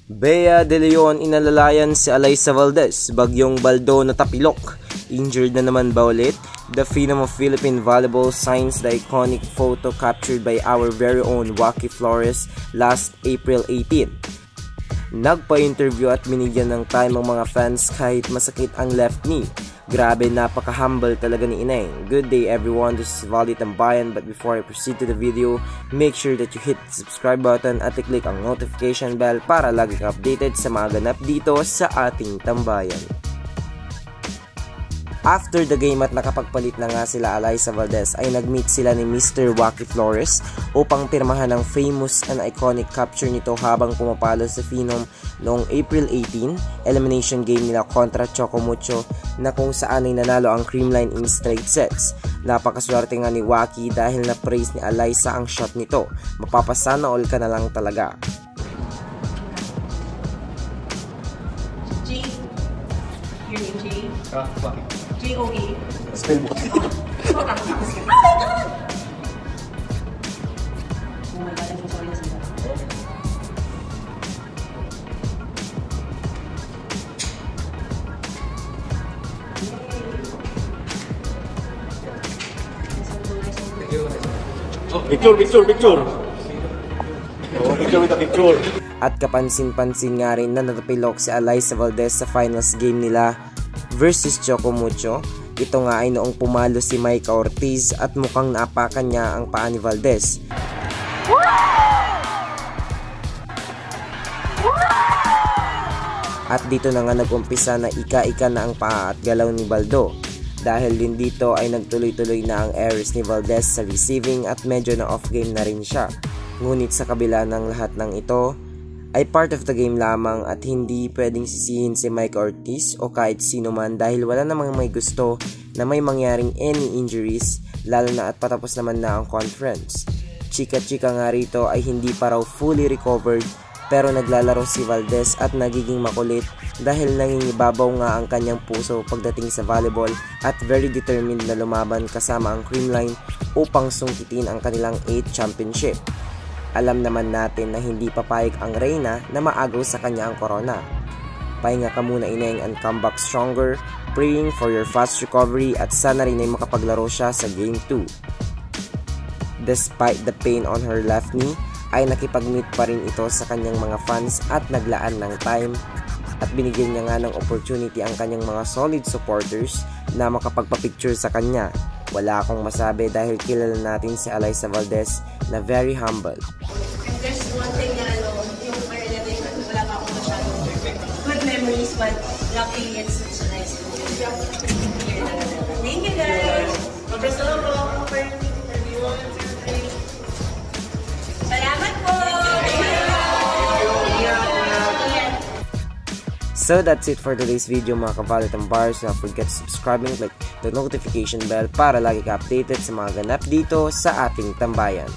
Bea De Leon inalalayan si Alyssa Valdez, bagyong baldo na tapilok. Injured na naman ba ulit? The phenom of Philippine volleyball signs the iconic photo captured by our very own Waki Flores last April 18. Nagpa-interview at binigyan ng time ang mga fans kahit masakit ang left knee. Grabe, napaka-humble talaga ni Ineng. Good day everyone, this is Vali Tambayan, but before I proceed to the video, make sure that you hit the subscribe button at i-click ang notification bell para lagi kang updated sa mga ganap dito sa ating tambayan. After the game at nakapagpalit na nga sila Alyssa Valdez ay nag-meet sila ni Mr. Waki Flores upang pirmahan ang famous and iconic capture nito habang pumapalo sa phenom noong April 18, elimination game nila kontra Chocomucho na kung saan ay nanalo ang Creamline in straight sets. Napakaswerte nga ni Waki dahil na-praise ni Alyssa ang shot nito. Mapapasana all ka na lang talaga. J. Your name J? Waki. J-O-A. Spell mo. Oh my God! I'm so sorry. Picture. At kapansin-pansin nga rin na natapilok si Alyssa Valdez sa finals game nila versus Chocomucho. Ito nga ay noong pumalo si Micah Ortiz at mukhang naapakan niya ang paa ni Valdez. At dito na nga nag-umpisa na ika-ika na ang paa at galaw ni Baldo. Dahil din dito ay nagtuloy-tuloy na ang errors ni Valdez sa receiving at medyo na off-game na rin siya. Ngunit sa kabila ng lahat ng ito, ay part of the game lamang at hindi pwedeng sisihin si Mike Ortiz o kahit sino man dahil wala namang may gusto na may mangyaring any injuries, lalo na at patapos naman na ang conference. Chika-chika nga rito ay hindi pa raw fully recovered pero naglalaro si Valdez at nagiging makulit dahil nangingibabaw nga ang kanyang puso pagdating sa volleyball at very determined na lumaban kasama ang Creamline upang sungkitin ang kanilang 8th championship. Alam naman natin na hindi papayag ang Reyna na maagaw sa kanya ang corona. Pahinga ka muna Ineng and come back stronger, praying for your fast recovery at sana rin ay makapaglaro siya sa Game 2. Despite the pain on her left knee, ay nakipag-meet pa rin ito sa kanyang mga fans at naglaan ng time at binigyan niya nga ng opportunity ang kanyang mga solid supporters na makapagpa-picture sa kanya. Wala akong masabi dahil kilala natin si Alyssa Valdez na very humble. And there's one thing na yung realization, wala pa akong masyadong good memories, but luckily it's such a nice movie. Thank you guys! Salamat po! So that's it for today's video mga Kavali Tambars. Don't forget to subscribe and click the notification bell para lagi ka updated sa mga ganap dito sa ating tambayan.